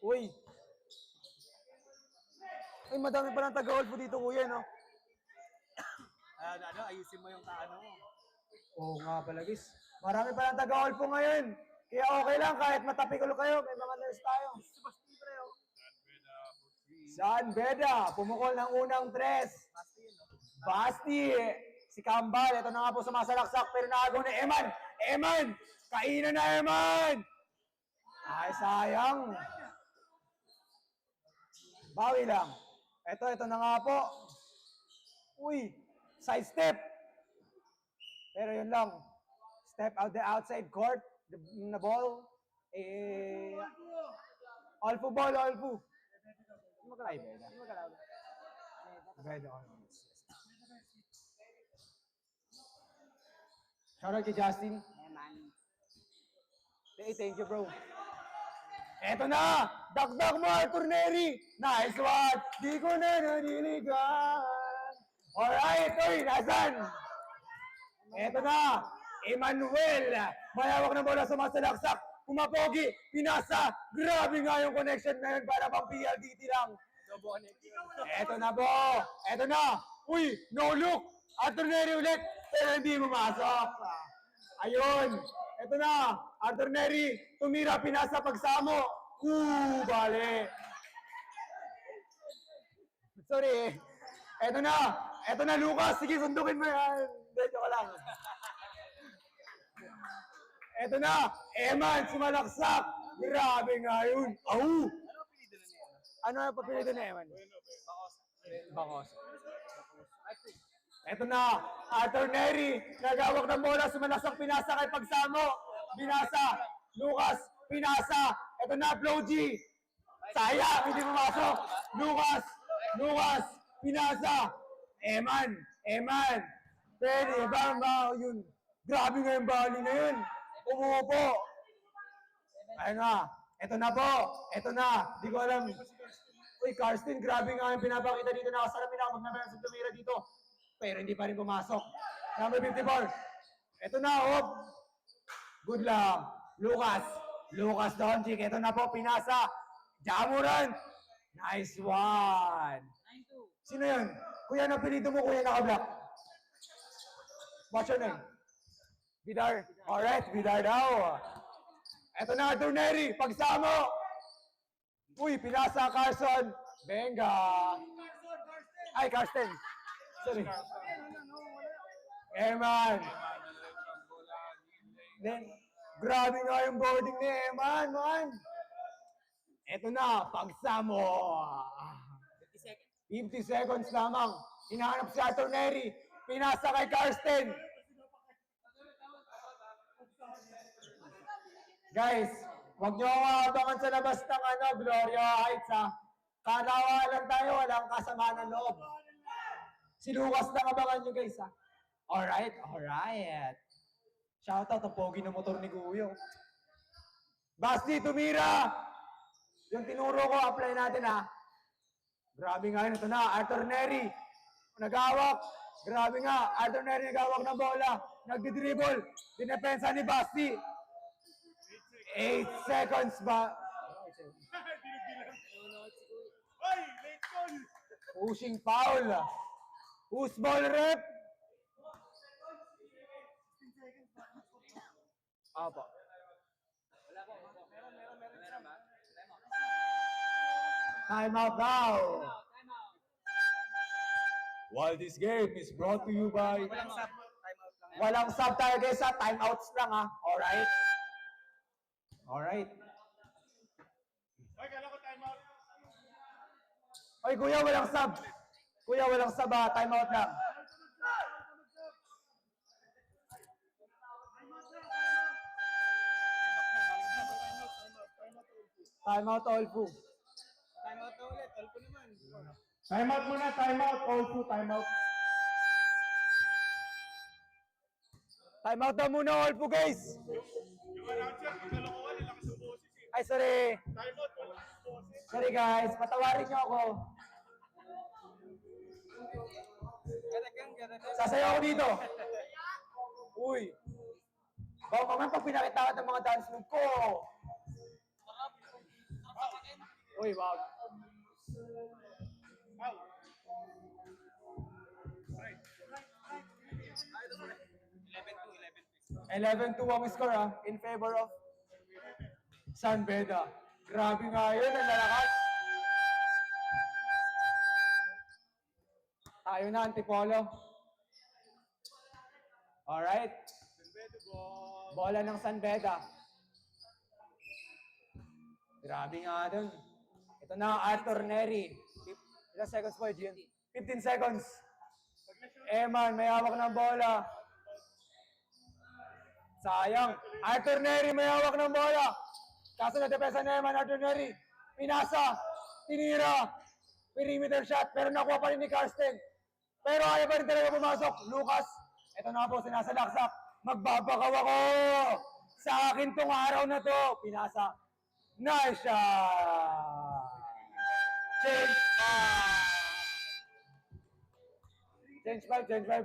Uy. Ay, madami pa ng taga-Olpo dito, kuya, no? Ayusin mo yung kaano mo. Oo nga pala, guys. Marami pa ng taga-Olpo ngayon. Kaya okay lang, kahit matapikulo kayo, may mga nurse tayo. San Beda, pumukol ng unang tres. Basti, si Kambal, ito na nga po sumasalaksak, pero nakagaw na Eman. Eman! Kainan na, Eman! Ay, sayang. Bawi lang. Ito na nga po. Uy, side step. Pero yun lang. Step out the outside court. The ball. Olpo ball, Olpo. Ay, Beda. Beda. Shoutout kay Justin. Hey, thank you, bro. Eto na! Dagdag mo, Arthur Neri! Nice one! Di ko na naniligan! Alright, oy, nasan? Eto na! Emmanuel! Mayawak na bola sumasalaksak! Pumapogi! Pinasa! Grabe nga yung connection na yun para pang PLDT lang! Eto na po! Eto na! Uy! No look! Arthur Neri ulit! Pero hindi pumasok! Ayun! Eto na, Arthur Neri, tumira, pinasa, pagsamo. Bale. Sorry. Eto na, Lucas. Sige, sundukin mo yan. Joke lang. Eto na, Eman, sumalaksak. Grabe nga yun. Au! Ano ang papilido na Eman? Bakos. Eto na, Arthur Neri, nagawak ng bola, sumalaksak, pinasa kay pagsamo. Binasa, Lucas, pinasa. Eto na, Flo G. Sayang, hindi pumasok. Lucas, pinasa. Eman. Pwede, ba yun. Grabe nga yung bali na yun. Umupo. Ayun na, eto na. Di ko alam. Uy, Karsten, grabe nga yung pinapakita dito. Nakasalamin ako, magnabayan sa tumira dito. Pero hindi pa rin pumasok. Number 54. Ito na, Good lang. Lucas Doncic. Ito na po, pinasa. Jamuran. Nice one. 9-2. Sino yun? Kuya, napilito mo, kuya, naka-block. What's your name? Vidar. Alright, Vidar daw. Ito na, Arthur Neri. Pagsamo. Uy, pinasa, Carson. Benga. Ay, Karsten. Sorry. Eman. Then, grabe nga yung boarding ni Eman, man. Eto na, pagsamo. 50 seconds lamang. Hinahanap si Arthur Neri. Pinasa kay Karsten. Guys, huwag niyo abangan sa labas ng Gloria Heights, ha. Kanawa lang tayo, walang kasama ng loob. Si Lucas na abangan nyo, guys, ha. Alright. Shoutout ang pogi ng motor ni Guyo. Basti, tumira! Yung tinuro ko, apply natin, ha. Grabe nga yun. Ito na, Arthur Neri. Nagawak. Grabe nga, Arthur Neri nagawak ng bola. Nagdi-dribble. Dinepensa ni Basti. 8 seconds ba? Pushing foul. Who's ball rep? Apo. Time out now. While this game is brought to you by... Walang sub tayo guys, ha? Time outs lang, ha? Alright. Ay, kala ko time out. Oy, kuya, walang sub. Ha? Time out lang. Time out, Olpo. Time out na ulit. Olpo naman. Time out muna, time out. Also, time out. Time out na muna, Olpo, guys. Yung announcer, kagalokohan, nilakas ang boses eh. Ay, sorry. Time out, walang boses. Sorry, guys. Patawarin niyo ako. Sasayaw ako dito. Uy. Baka naman pag pinakita ka ng mga dance move ko. Uy, wag. Foul. Right. 11-2, 11-2. 11-2 ang score in favor of San Beda. Grabe nga yun, ang lalakas. Tayo na, Antipolo. Alright. Bola ng San Beda. Grabe nga dun. Ito na, Arthur Neri. Ilang seconds po, Gian? 15 seconds. Eman, may hawak ng bola. Sayang. Arthur Neri, may hawak ng bola. Kaso na depensa ni Eman, Arthur Neri. Pinasa. Tinira. Perimeter shot. Pero nakuha pa rin ni Karsten. Pero ayaw pa rin talaga pumasok. Lucas. Ito na po, sinasalaksak. Magbabakaw ako. Sa akin tong araw na to. Pinasa. Nice shot. Change 5. Change 5, change 5.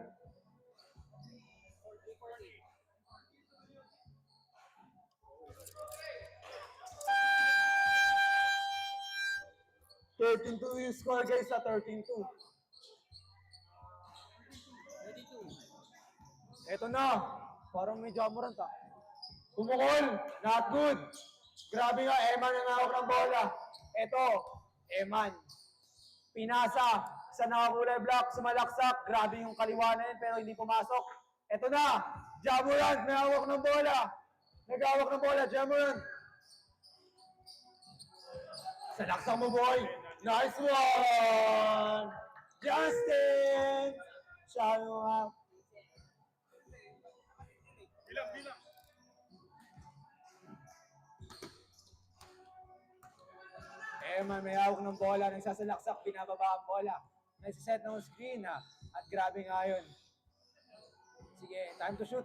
13-2 yung score guys sa 13-2. 32. Ito na. Parang may jamorant ah. Pumukol. Not good. Grabe nga, Eman ang hawak ng bola. Ito, Eman. Pinasa sa nakakulay block, sumalaksak. Grabe yung kaliwa na yun, pero hindi pumasok. Ito na, Jamorant, may hawak ng bola. Nag-hawak ng bola, Jamorant. Salaksak mo, boy. Nice one! Justin! Shadow up. Bilang. Eman, may hawak ng bola, nagsasalaksak, binababa ang bola. Nagsiset ng screen ha. At grabe nga yun. Sige, time to shoot.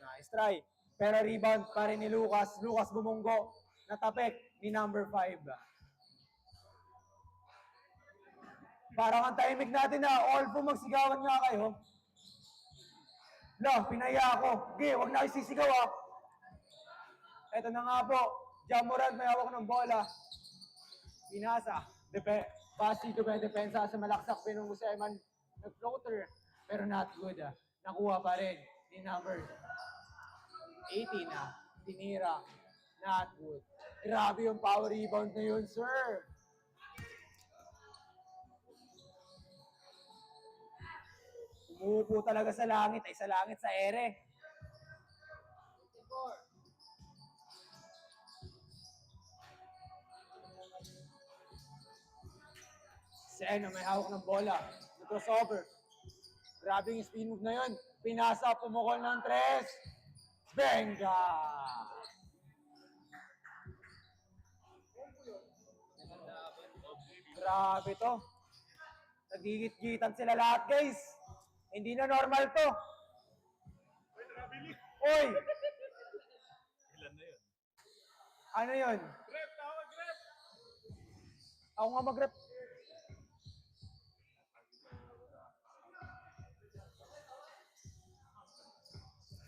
Nice try. Pero rebound pa rin ni Lucas. Lucas bumunggo. Natapik ni number 5. Parang ang timing natin na all po magsigawan nga kayo. La, pinaya ako. Okay, wag na kayo sisigaw ha. Ito na nga po. Jamorant may hawak ng bola. Pinasa. Pass dito ba depensa sa malaksak. Pinungo si Eman nag-floater. Pero not good ah. Nakuha pa rin ni number 18 ah. Tinira. Not good. Grabe yung power rebound na yun, sir. Umuupo talaga sa langit. Ay, sa langit, sa ere. Seno, may hawak ng bola. Crossover. Grabe yung spin move na yun. Pinasa, pumukol ng 3. Benga! Grabe to. Nagigit-gitan sila lahat, guys. Hindi na normal to. Oy! Ilan na yun? Ano yun? Rep, tawag rep! Ako nga mag-rep.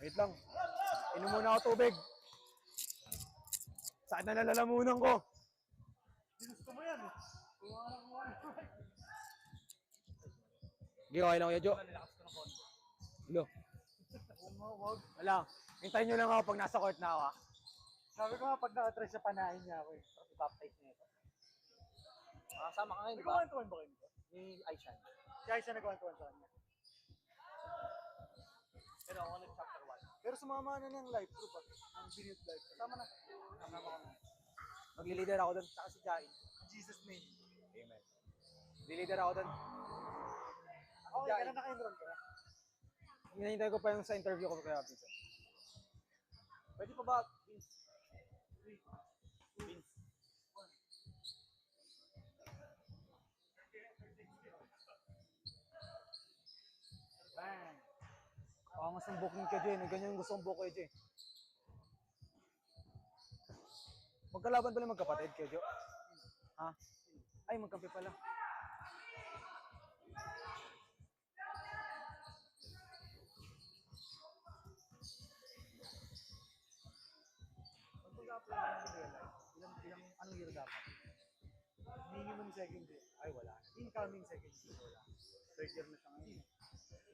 Wait lang. Inom muna ako tubig. Saan na nalalamunan ko? Ginusto mo yan eh. Hindi, okay lang kuya Jo. Hello. Wala. Hintayin nyo lang ako pag nasa court na ako. Sabi ko nga, pag na-attract sa panahin niya ako eh. Tapos i-baptize niya ito. Kasama ka ngayon, di ba? Nagkawantuan ba kayo nito? Ni Aishan. Kaya siya nagkawantuan sa kanya. Pero ako nag-chapter 1. Pero sumama na ng live group ah. Ang binit live. Kasama na. Kasama ko na. Magli-leader ako doon. Saka si Jain. In Jesus name. Amen. Magli-leader ako doon. Okay, kaya na naka-enroll ka na. Hinahintay ko pa yung sa interview ko kaya Pizza. Pwede pa ba, Vince? Vince. Bang! Angas ng booking ka, Jen. Ganyan yung gusto kong book kay Jen. Magkalaban pala magkapatid, Kejo? Ha? Ay, magkampi pala. Pag-apply na ng real life, anong year dapat? Minimum second year. Ay, wala. Incoming second year. Wala. Third year na siya ngayon.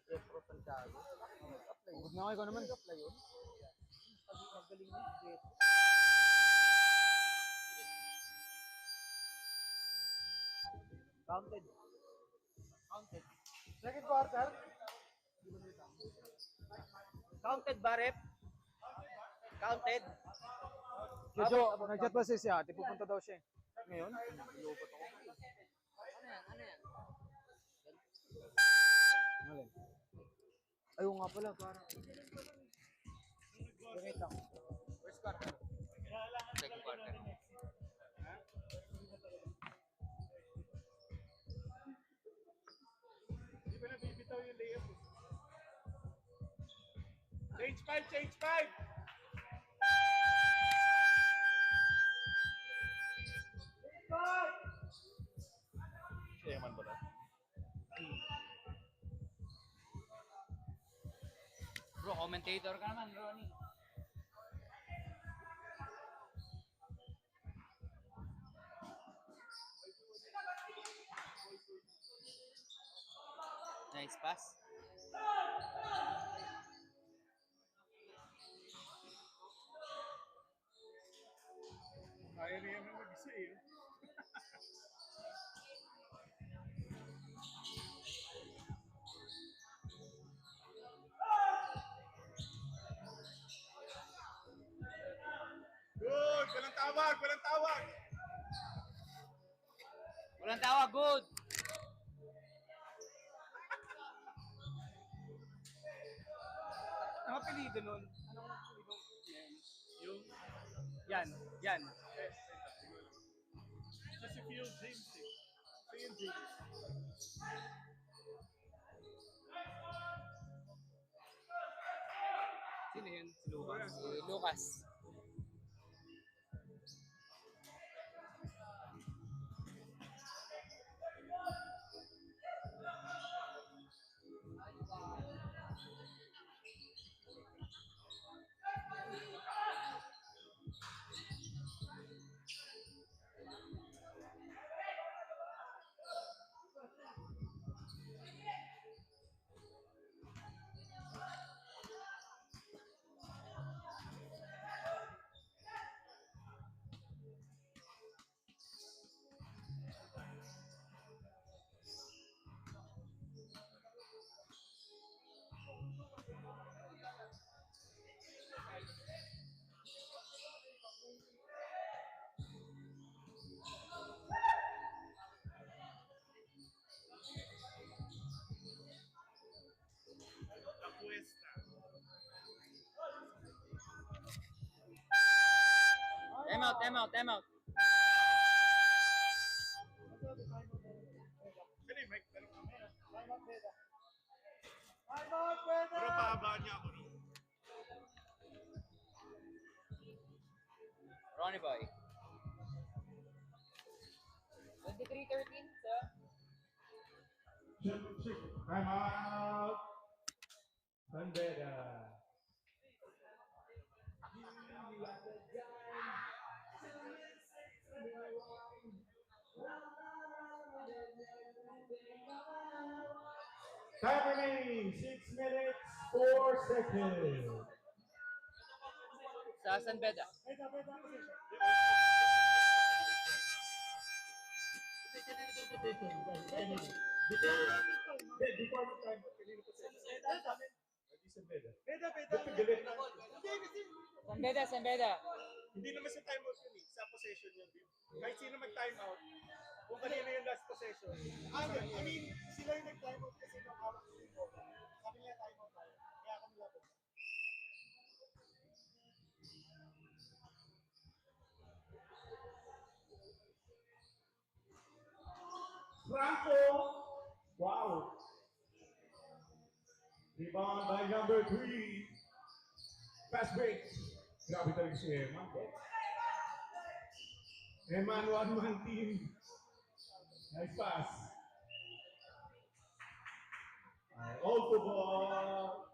Petro Santiago. Apply. Huwag na, ikaw naman. Apply yun. Magaling yun. Petro. Counted. Counted. Second quarter. Counted ba, rep? Counted. Jojo, nag-chat ba si ate? Pupunta daw siya. Ngayon? Lupot ako. Ano yan? Alin? Ayaw nga pala, parang. Wait lang. First quarter. Second quarter. Hindi ba nabibitaw yung layup? Change 5, change 5! Siya man ba na? Bro, commentator ka naman, Ronnie. Nice pass. Kaya na yan mag-isa eh. Good! Walang tawag! Walang tawag! Walang tawa, good. Ang apelido nun? Anong apelido? Yung Yan. Yan. siya si Phil James eh. Phil James. Sino yun? Si Lucas. Si Lucas. La Cuesta. Time out. Sino yung mic? Pero pero pahabaan niya ako no? Ronnie boy. 23-13, sir. Time out! Bandera. Time remaining 6 minutes 4 seconds. Sa San Beda. San Beda. Hindi naman sa timeout yun eh, sa possession yun. Kahit sino mag-timeout, kung kanina yung last possession. I mean, sila yung nag-timeout kasi nung hawak ko yung bola. Sabi niya timeout tayo. Kaya kami lapit. Franco! Wow! Rebound by number 3. Fast break. Grabe talaga si Eman. Eman, one-man team. Nice pass. All to ball.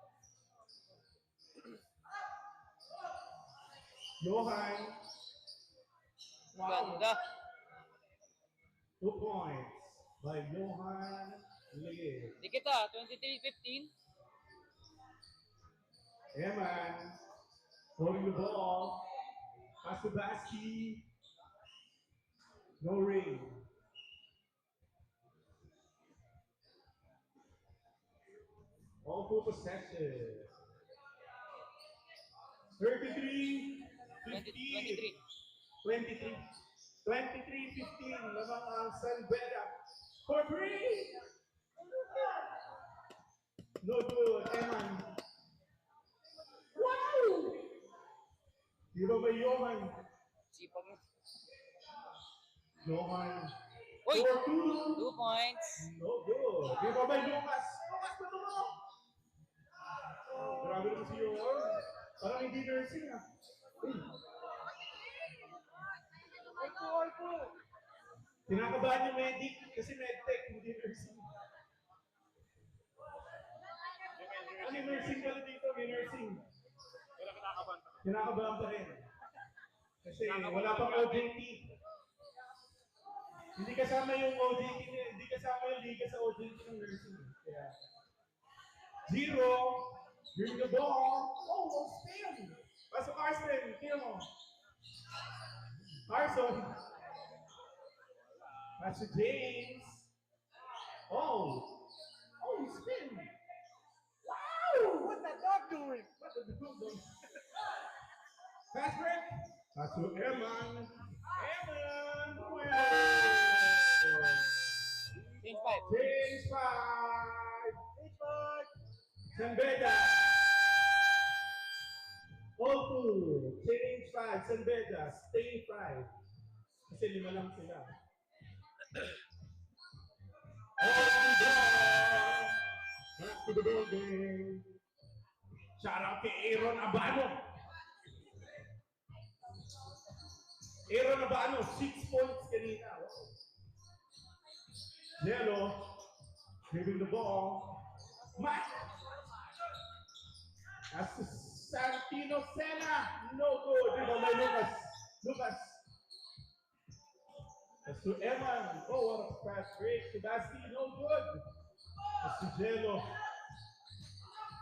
Johan. Wow. Ganda. 2 points by Johan Lee. Dikita, 23-15. Eman holding the ball. Pass to Baski. No ring. All full possession. 33, 15. 23. 23, 15. Lamang ang Salveda. For three. No good. Eman. Wow! Hero by Johan. Sipag mo. Johan. Uy! For two. 2 points. No good. Hero by Lucas. Lucas pa naman. Grabe naman si Johan. Parang hindi nursing ah. Kinakabahan yung medic kasi medtech, hindi nursing. Ano yung nursing pala dito? May nursing. Kinakabahan pa rin. Kasi wala pang OJT. Hindi kasama yung OJT, hindi kasama yung liga sa OJT ng nursing. Kaya, 0, bring the ball. Oh, spin. Pasok Carson, tingnan mo. Carson. Pass to James. Oh, spin. Wow! What the dog doing? What the dog doing? Fast break. Pass to Eman. Eman. Change 5. James 5. Sanbeda. Opo. Change 5. Sanbeda. Stay 5. Kasi 5 lang sila. Back to the building. Shout out kay Aaron Abano. Aaron Abano, 6 points kanina. Wow. Jello, giving the ball. Matt. That's to Santino Sena. No good. Rebound by Lucas. Lucas. That's to Eman. Oh, what a fast break. Sebasti, no good. That's to Jello.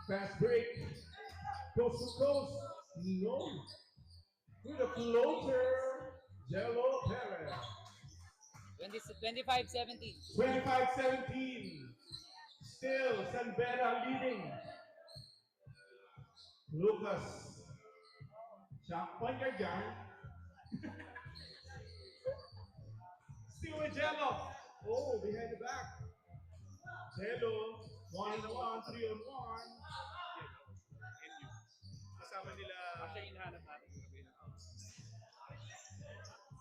Fast break. Coast to coast. No. With a floater. Jello Perez. 25-17. 25-17. Still, Sanbera leading. Lucas. Siya ka dyan. Still with Jello. Oh, behind the back. Jello. 1-on-1, 3-on-1. Kasama nila. Siya hinahanap natin.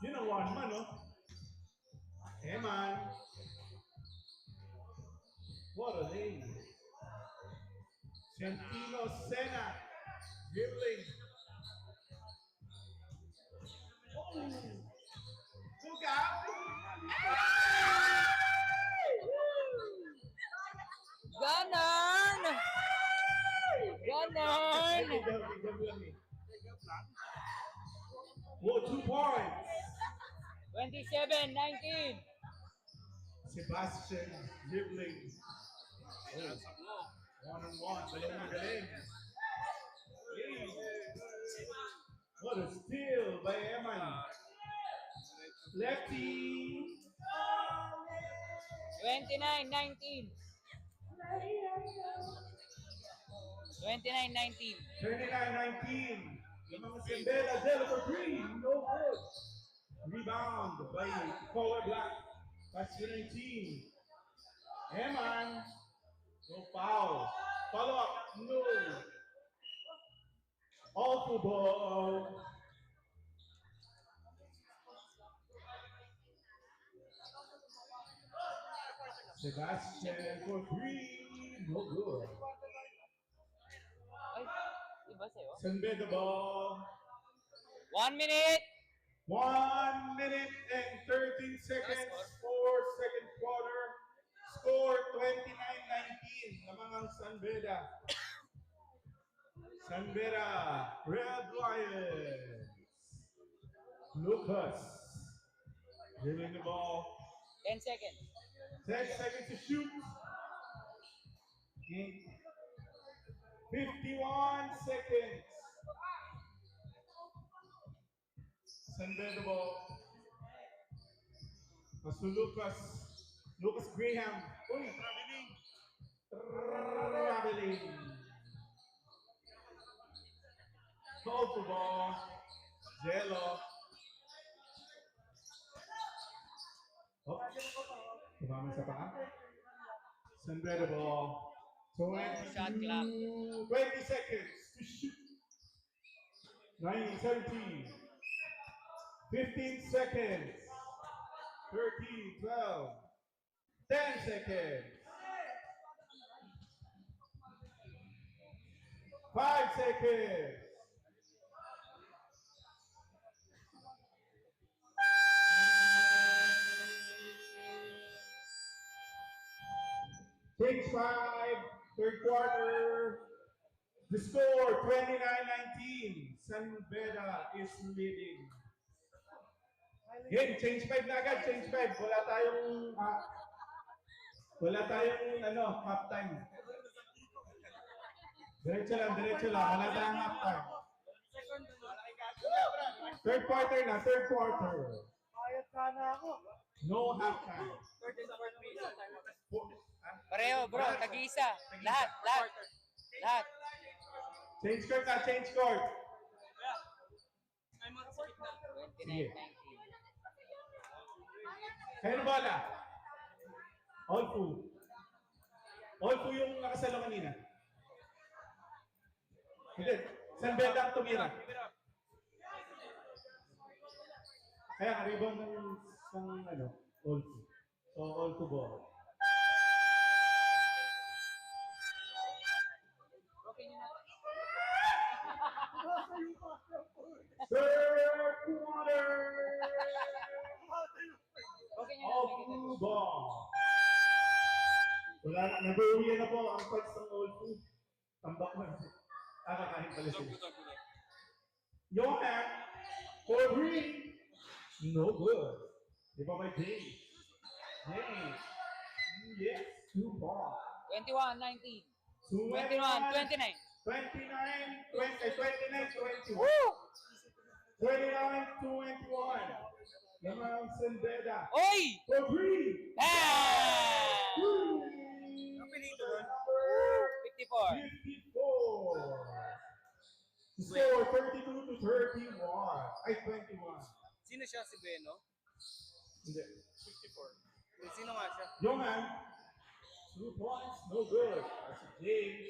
Yun ang one man, no? Eman. What a lane. Santino Sena. Dribbling. Oh. Look out. Ganon! Ganon! Whoa, 2 points. 27-19. Sebastian dribbling. Oh. 1-on-1. Dalawang magaling. What a steal by Eman. Lefty. 29-19. 29-19. 39-19. Lamang Sembela, Jello for 3. No good. Rebound by Color Black. That's 19. Eman. No foul. Follow up. No. All to ball. Sebastian for 3. No good. Ay, iba sa'yo? Sembela the ball. 1 minute. 1 minute and 13 seconds for second quarter. Score 29-19. Lamang ang Sanbeda. Sanbeda, Red Lions. Lucas. Dribbling the ball. 10 seconds. 10 seconds to shoot. Okay. 51 seconds. San Pedro. Mas Lucas. Lucas Graham. Uy. Traveling. Foul to ball. Jello. Oh. Tumama sa paa. San Pedro. 20 Shot clock. 20 seconds to shoot. 9, 17. 15 seconds. 13, 12. 10 seconds. 5 seconds. Takes 5, third quarter. The score 29-19. San Beda is leading. Game, change 5 na agad, change 5. Wala tayong half time. Diretso lang. Wala tayong half time. Third quarter na, third quarter. Bayad ka na ako. No half time. Pareho, bro. Tag-isa. Lahat. Change court na, change court. 29-19. Kayo na bala? All two yung nakasalo kanina. Hindi. San Beda ang tumira. Kaya nga, rebound ng all two. So, all two ball. Third quarter. Okay nyo All na. two ball. Wala na, nag-uwi na po ang parts ng all two. Tambak na. Kakain pala sila. Johan, for three. No good. Di ba may James? James. Yes, two ball. 21-19. 29, 21-29. 29, 21. 29-21. Lamang San Beda. Oy! For three. Bam! Napilito doon. 54. 54. Score 32 to 31. Ay, 21. Sino siya, si Beno? Hindi. 54. Sino nga siya? Johan. 2 points. No good. That's James.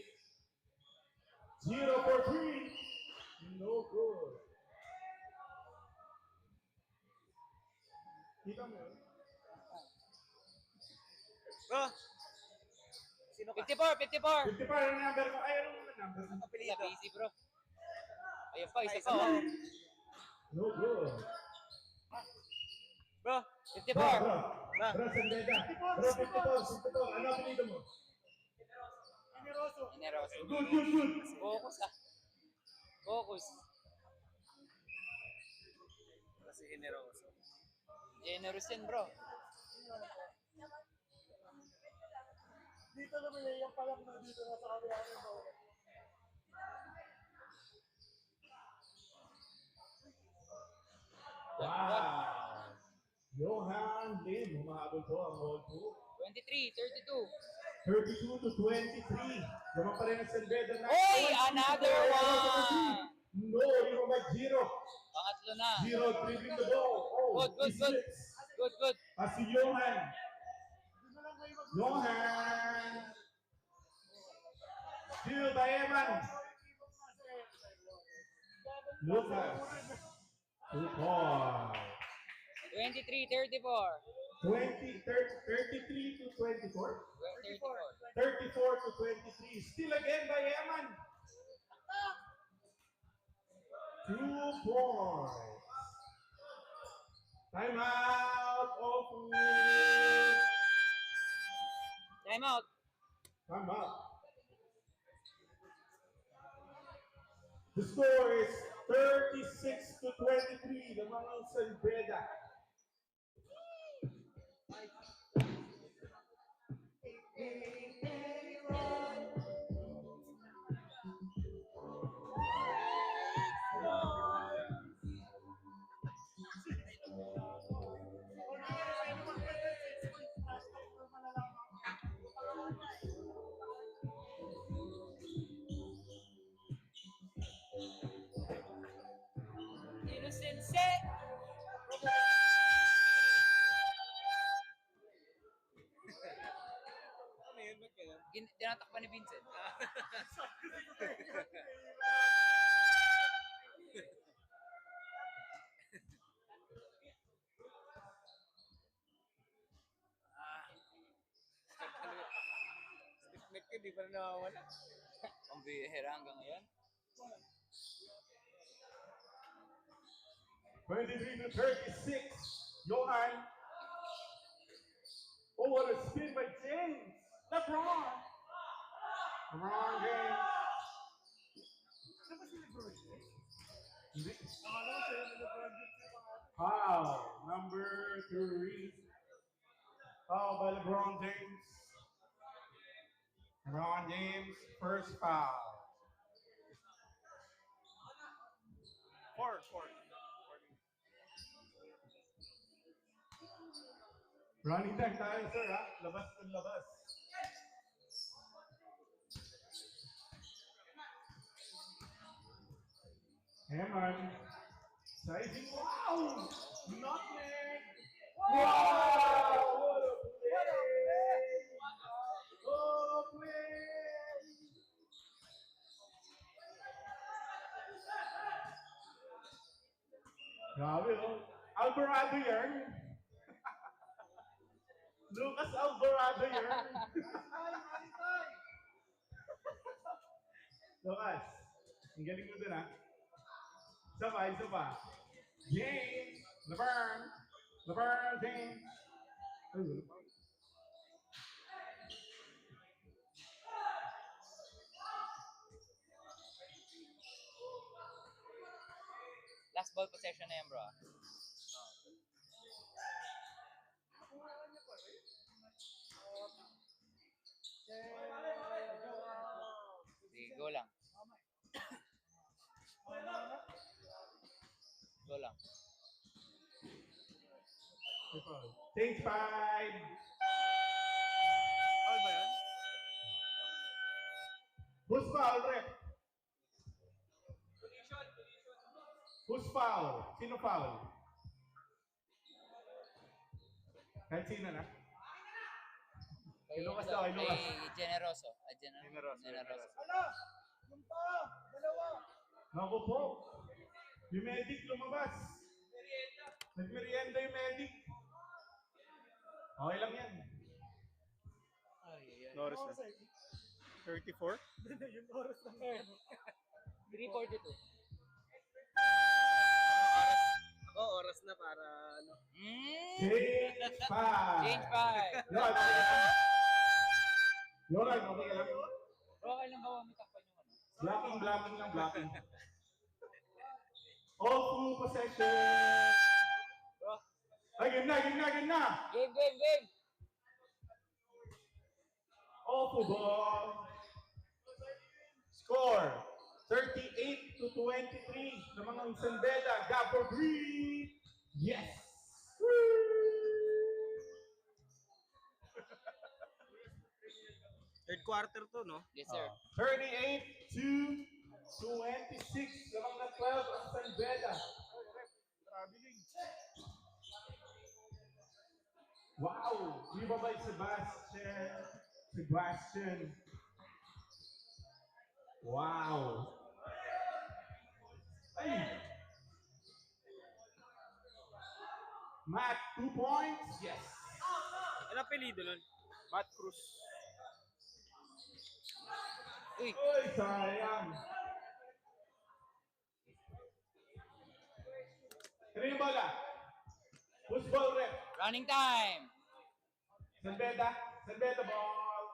0 for 3. No good. Kita mo yun? Bro! Sino ka? 54. 50 pa yung number ko. Ay, anong number? Sa busy, bro. Ayun pa, isa pa. Oh. No good. Bro, Bro, 54. Bro, Sandeda. Bro, 54. Ano ang pinito mo? Generoso. Good. Focus ah. Focus. Kasi generoso. Generous yan, bro. Dito naman yan pa lang na dito na sa kabila ng bro. Wow. Johan Lim, humahabol po ang all two. 23, 32. 32 to 23. Naman pa rin ang Sandeda na. Oy, another one. No, yung mag zero. Pangatlo na. Zero, dribbling the ball. Oh, Good. he slips. Good. Si Johan. Steal by Evan. Lucas. 2 points. 23, 34. 33 to 24. 34. 34 to 23. Still again by Eman. 2 points. Time out. Time out. Time out. The score is 36 to 23. The Mangang San Beda. Tinatakpan ni Vincent. Stick ko, di pa na nawawala. Ang bihira hanggang ngayon. 23 to 36. Johan. Oh, what a spin by James. LeBron. LeBron James. Foul. Number 3. Foul by LeBron James. LeBron James, first foul. Four. Running time tayo, sir, ha? Labas ng labas. Hamon. Sizing. Wow! Nutmeg! Wow! What a play! Oh, play! Grabe, oh. Alvarado yan. Lucas Alvarado yan. Lucas, ang galing mo dun, ha? Isa pa. James, LeBron James. Last ball possession na yan, bro. Sige, go lang. Go lang. Take 5. Foul ba yan? Who's foul, Rep? Who's foul? Sino foul? Kahit sino na? Kay Lucas daw, kay Lucas. Generoso. Generoso. Naku po. Yung medic lumabas. Nagmerienda yung medic. Okay lang yan. Norris na. 34? 3:42. Oras na para ano. Change 5. Change 5. Yoran, okay ka lang. Bro, okay lang ba may takpan yung ano? Blocking. All full possession. Bro, Ay, game na. game. All full ball. Score 38 to 23 ng mga Sandela. Gabor Green. Yes. Third quarter to, no? Yes, sir. 38 to 26 ng mga 12 ang Sandela. Wow! Viva by Sebastian. Wow! Ay! Matt, 2 points? Yes! Ano apelido nun? Matt Cruz. Uy, Uy, sayang! Sino yung bola? Who's ball rep? running time. Sanbeda ball.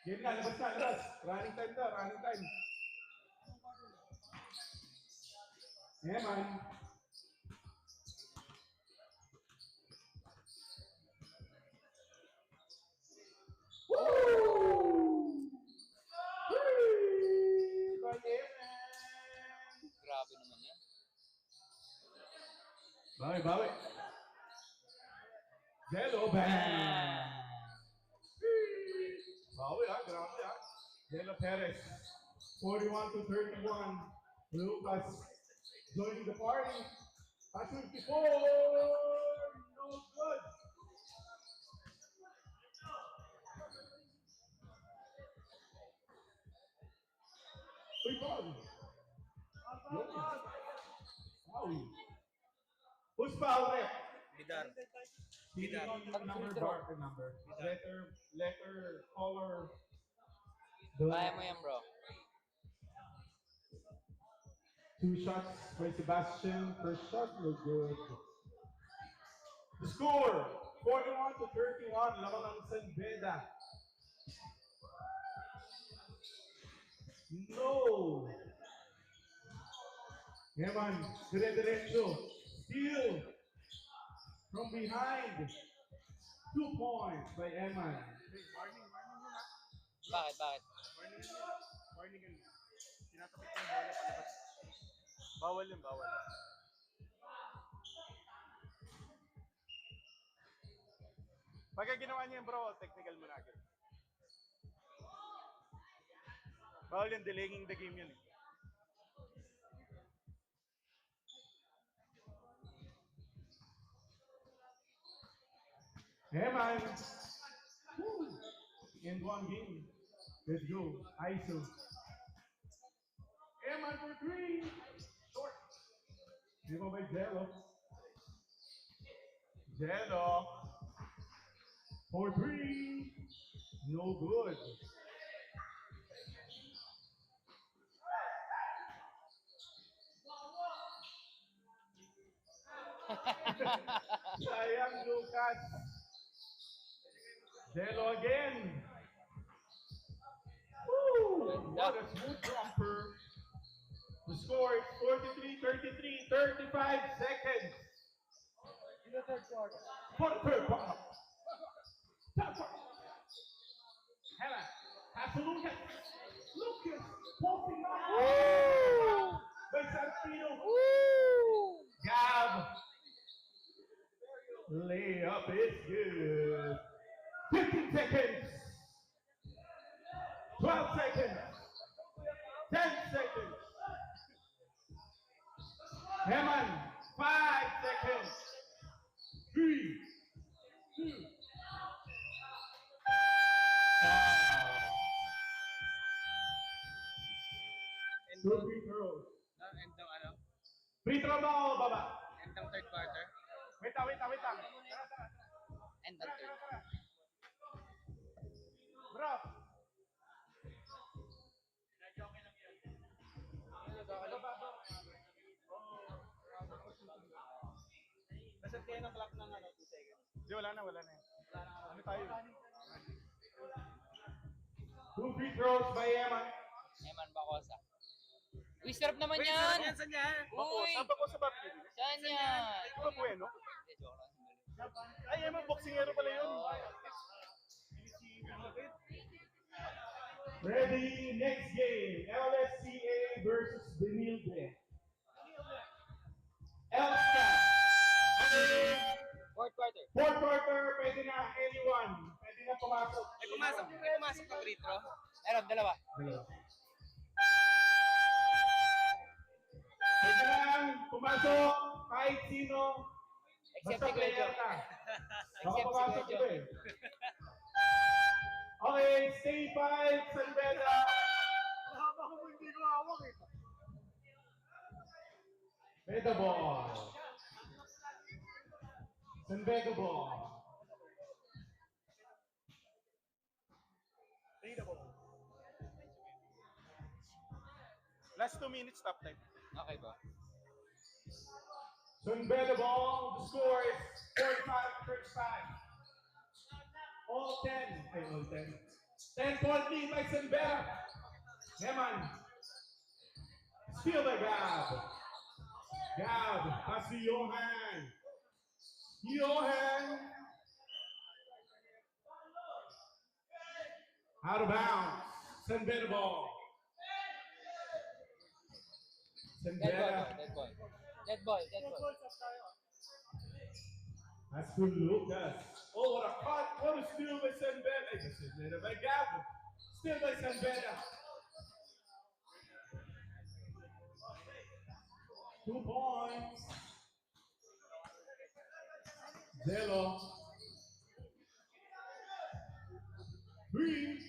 Game na, labas. Running time. Yeah, man. Woo! Grabe naman yan. Bawi. Jello bang! Bawi grabe Jello Perez, 41 to 31. Lucas joining the party. At 54, no good. Foul. Who's foul ref? Bidar. Bidar. Number, darker number. Letter, color. Kaya mo yan, bro. 2 shots by Sebastian. First shot, no good. The score, 41-31. Laban ng San Beda. No. Eman, dire-diretso. Steal. From behind. 2 points by Eman. Bakit? Warning yun. Tinatapit yung bola palabas. Bawal yun, bawal. Pagka ginawa niya yun, bro, technical mo na agad. Bawal yun, delaying the game yun eh. Hey man, in one game. Let's go. ISO. Hey man for 3. Short. Give him by Jello. Jello. For 3. No good. Sayang Lucas. Jello again. Woo! What a smooth jumper. The score is 43-33, 35 seconds. For the third quarter. Hella, has to Lucas. Lucas, popping up. By Santino. Gab. Layup is good. 15 seconds. 12 seconds. 10 seconds. Heman, 5 seconds. 3, 2. Two free throws. End ng ano? Free throw ba o baba? End ng third quarter? Wait lang. End ng third. Bro. Nasa tayo ng clock ng 2 seconds. Di, wala na. Ano tayo? 2 free throws by Eman. Eman Bacosa. Uy, sarap naman yan! Saan yan? Uy! Saan ba ko sa papi? Saan yan? Ito ba bueno? Hindi, joke lang. Ay, Eman, boxingero pala yun. Ready, next game. LSCA versus Benilde. Elska. Fourth quarter. Fourth quarter, pwede na anyone. Pwede na pumasok. May pumasok na free throw. Meron, dalawa. Pwede lang pumasok kahit sino. Except Basta si Kuya player Joe. ka. Except si Makapapasok Kuya ito Joe. eh. Okay, stay 5, San Beda. Haba ko hindi ko hawak eh. Beda ball. San Beda ball. Last 2 minutes, stop time. Okay ba? San Beda ball. The score is 45 first time. All 10. Ay, all 10. 10-point lead by San Beda. Heman. Steal by Gab. Gab. Pass to Johan. Johan. Out of bounds. San Beda ball. San Beda. Dead ball. That's to Lucas. Oh, what a cut. What a steal by San Beda. Ay, San Beda by Gab. Steal by San Beda. 2 points. Zelo. 3.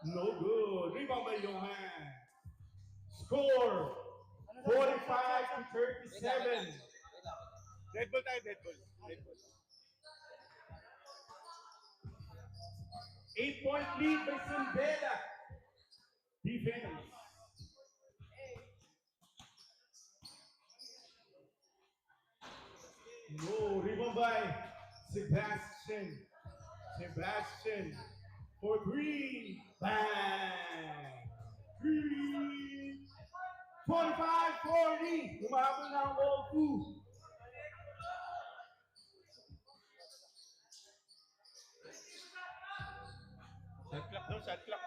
No good. Rebound by Johan. Score 45 to 37. Red Bull tayo, Red Bull. Red Bull. 8-point lead by Simbeda. Defense. No, rebound by Sebastian. Sebastian for three. Bang! Three. 45-40. Umabot na ang all two. Shot clock daw, shot clock.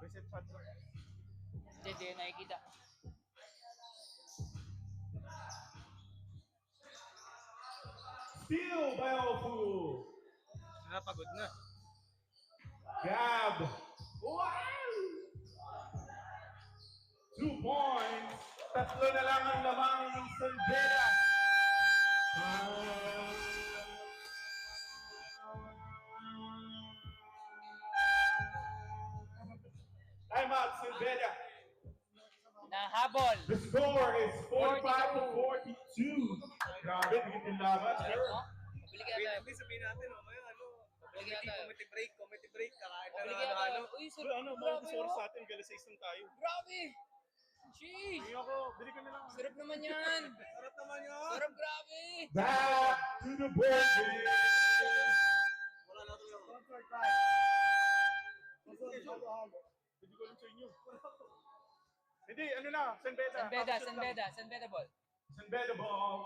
Reset shot clock. Hindi nakikita. Steal by Ofu. Napagod na. Gab. Wow! 2 points. Tatlo na lang ang lamang ng Sandera. Time out, Sandera. Nahabol. The score is 45 to 42. Grabe, bigit yung laban, sir. Bili kaya tayo. Hindi sabihin natin, mamaya ano. Bili kaya tayo. Committee break. Kakain na Bili ng kaya tayo. ano. Uy, Pero ano, mga gusto oras sa atin, galas 6 lang tayo. Grabe! Jeez! Hindi ako, bili ka na lang. Sarap naman yan! Sarap naman yun. Sarap, grabe! Back to the board game. Wala na ito yun. Hindi ko alam sa inyo. Hindi, ano na, Sanbeda. Sanbeda ball. Sandera ball.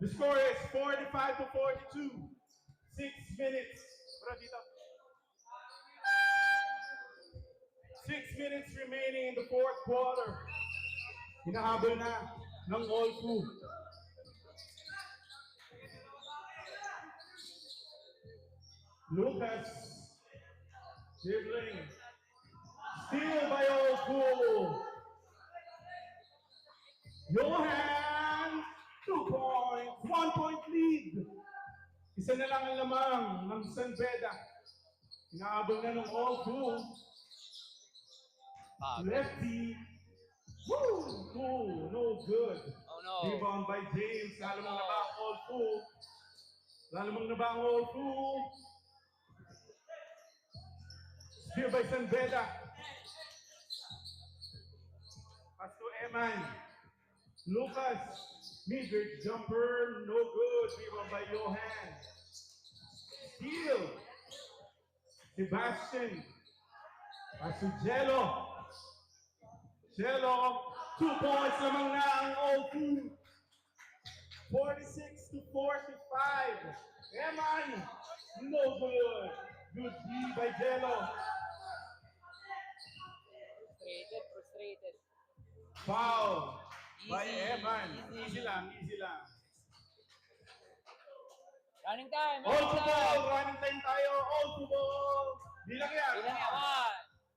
The score is 45 to 42. 6 minutes. Bro, dito. 6 minutes remaining in the fourth quarter. Hinahabol na ng all two. Lucas dribbling. Steal by all two. Johan, 2 points, 1 point lead. Isa na lang ang lamang ng Sanbeda. Hinahabol na ng all two. Lefty. Woo! Cool. No good. Oh no. Rebound by James. Lalamang na ba ang all two? Lalamang na ba ang all two? Steal by Sanbeda. Pass to Eman. Lucas. Mid-range jumper. No good. Rebound by Johan. Steal. Sebastian. Pass to Jello. Jello, 2 points lamang na ang all two. 46 to 45. Eman, no good. Good D by Jello. Frustrated. Foul by Easy, Eman. easy. Easy lang, easy lang. Running time! All to ball, running time tayo. All to ball. Bilang yan. Ilan nga?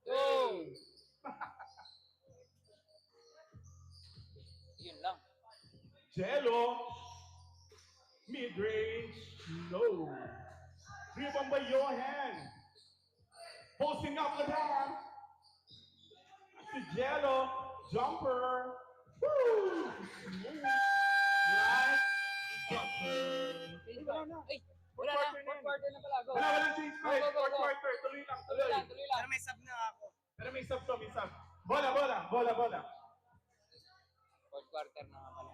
1, 2. Yun lang. Jello, mid-range, no. Rebound by Johan. Posting up LeBron. To Jello, jumper. Woo! Smooth. Like jumper. Ay, wala na. Fourth quarter na pala. Go. Walang change pa. Go, go, go, Fourth go. quarter. Tuloy lang, Tuloy lang. Pero may sub na ako. Pero may sub to, may sub. Bola. Fourth quarter na nga pala.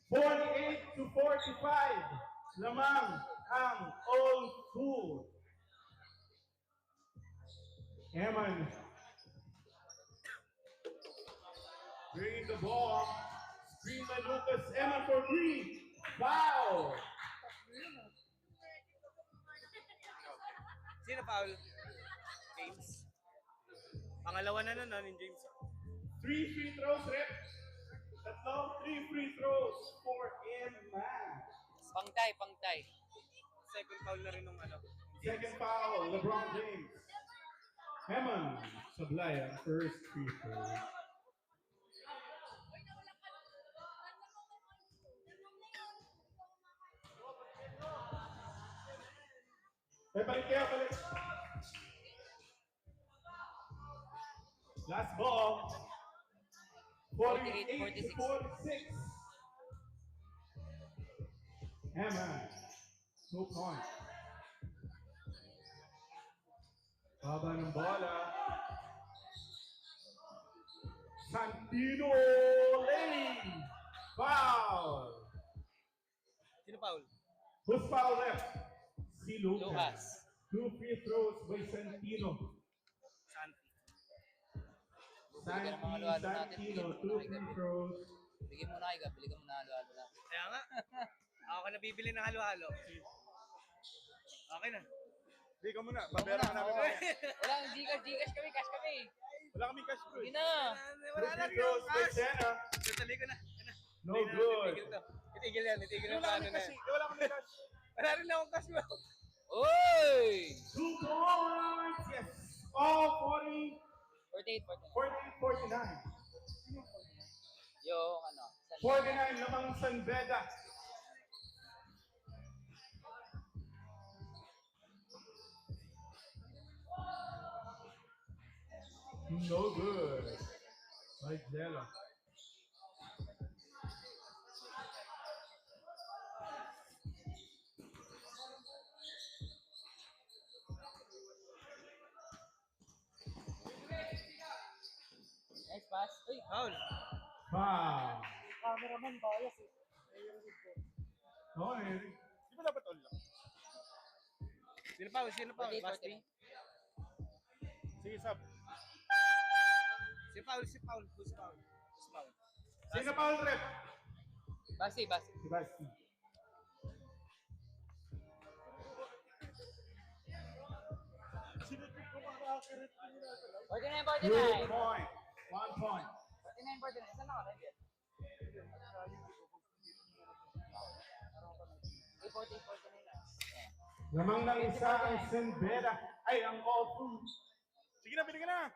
48 to 45. Lamang ang all full. Eman. Bringing the ball. Screen by Lucas. Eman for three. Foul. Sino foul? James. Pangalawa na nun, ni James. 3 free throws, rep. Tatlo, 3 free throws for Eman. Pangtay. Second foul na rin nung ano. Second foul, LeBron James. Eman Sablaya, first free throw. Balik. Last ball. 48 46. 46. Emma. 2 points. Baba ng bola. Santino Lane. Foul. Sino foul? Who's foul left? Si Lucas. Lucas. 2 free throws by Santino. Bigyan ng mga halo-halo natin. Santino, Bigyan mo 2 na kay free Gab. throws. Bigyan mo na kay Gab. Bigyan mo na halo-halo natin. Kaya nga. Ako ka nabibili ng halo-halo. Okay na. Hindi ka muna. Babayaran ka namin. Oo. Wala, Gcash kami, cash kami. Wala kaming cash bro. Sige na. Wala na. Free throws by Senna. Sandali ko na. Yan na. No good. Itigil to. Itigil yan, itigil yung Wala plano kaming na cash. yan. Wala kaming cash. Wala rin akong cash bro. Oy! 2 points. Yes. All 40. 48. 49. Yung ano. 49 lamang San Beda. No good. By Jella. Next pass. Uy. Foul. Foul. Cameraman bias eh. Okay. Di ba dapat all lang? Sino foul? Sino foul? 48, Basti. 49. Sige, sub. Si foul, si foul. Who's foul? Who's foul? Sino foul rep? Basti. Si Basti. Sinipid ko makakakirit ko nila. 49. 2 point. 1 point. 49. Saan ako? Nandiyan. 49 na. Lamang ng isa ang San Beda. Ay, ang all food. Sige na, bili ka na.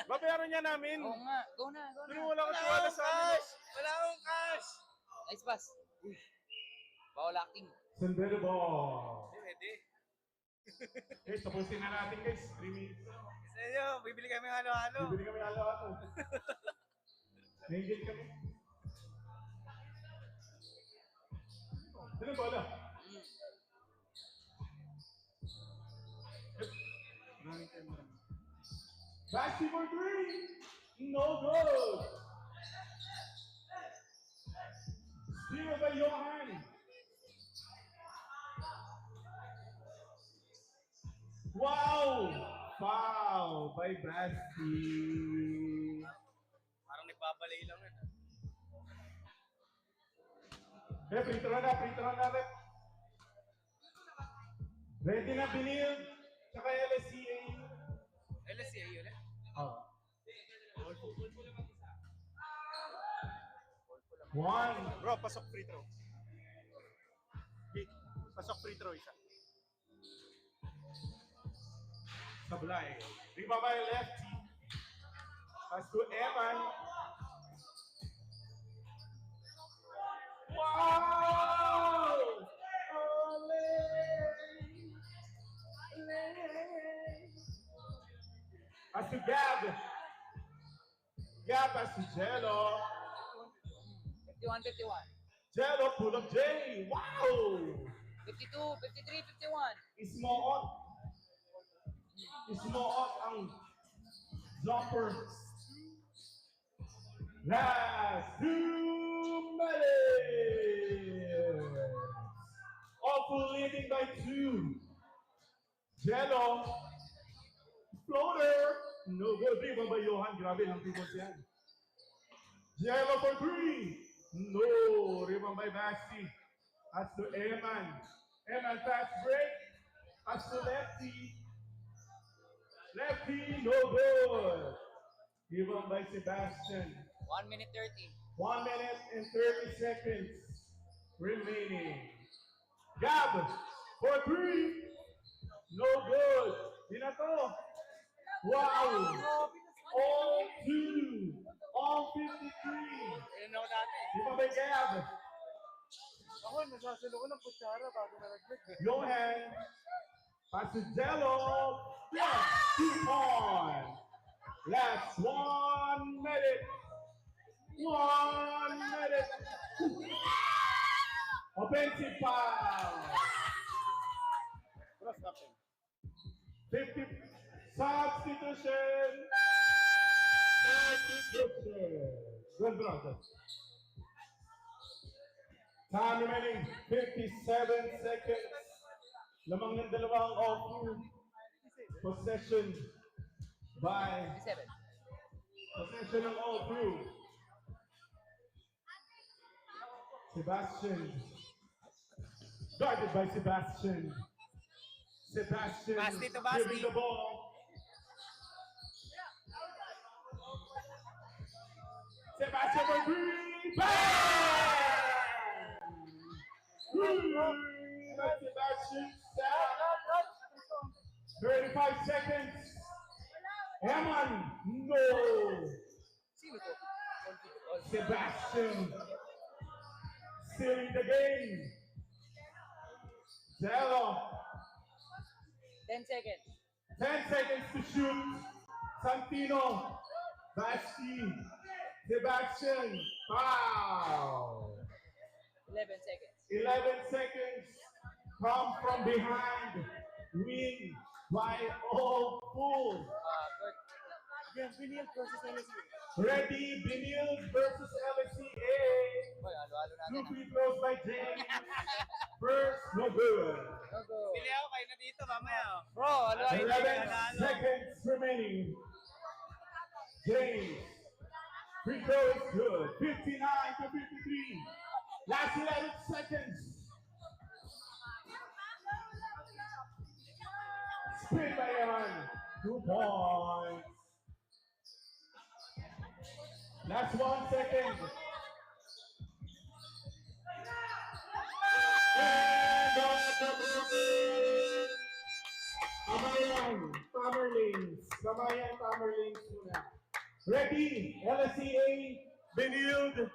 Babayaran niya namin. Oo nga. Go na. Pero wala kang tiwala sa amin. Wala akong cash. Nice pass. Bawal acting. San Beda ball. Pwede. Guys, tapusin na natin guys. 3 minutes. Sa inyo, bibili kami ng halo-halo. Bibili kami halo-halo. Naingit kami. Ano bola? Basti for 3. No good. Steal by Johan. Wow! Foul by Basti. Parang nagbabalay lang yan. Free throw na, rep. Ready na Binil, tsaka LSCA. LSCA yun eh. Oh. 1. Bro, pasok free throw. Pasok free throw isa. Sablay. Rebound by lefty. Pass to Evan. Wow! Ole! Pass to Gab. Gab pass to Jello. 51. Jello pull up J. Wow! 52, 53, 51. Ismoot. Ismoot ang jumper. Last 2 minutes. Awful leading by 2. Jello. Floater. No good. Rebound by Johan. Grabe lang rebound yan. Jello for 3. No. Rebound by Basti. That's to Eman. Eman fast break. That's to Lefty. Lefty, no good. Rebound by Sebastian. 1 minute 30. 1 minute and 30 seconds remaining. Gab for 3. No good. Dinato. Wow. All 2. All 53. Ayun ako dati. Di ba may Gab? Ako, nasasalo ko ng kutsara bago nalaglag. Johan. Pass to Jello. Yes. 2 points. Last 1 minute. 1 minute. Offensive foul. 50 substitution. Good brother. Time remaining 57 seconds. Lamang ng dalawang off possession by 7. possession ng all through. Sebastian. Guarded by Sebastian. Sebastian Basti to Basti. giving the ball. Sebastian for three. Bang! That's Sebastian. 35 seconds. Eman. No. Sino to? Sebastian. Sealing the game. Zero. 10 seconds. 10 seconds to shoot. Santino. Basti. Sebastian. Foul. 11 seconds. 11 seconds. Come from behind. Win by all full. Kurt. Again, Binil versus LSU. Ready, Benils versus LSCA. Boy, halo-halo natin. Two free throws by James. First, no good. Go, go. Pili ako kayo na dito mamaya. Bro, halo-halo. 11 seconds remaining. James. Free throw is good. 59 to 53. Last 11 seconds. Spin by Evan. 2 points. Last 1 second. And on the movie. Kamayan, Tamerlings. Kamayan, Tamerlings muna. Ready, LSCA, Benilde,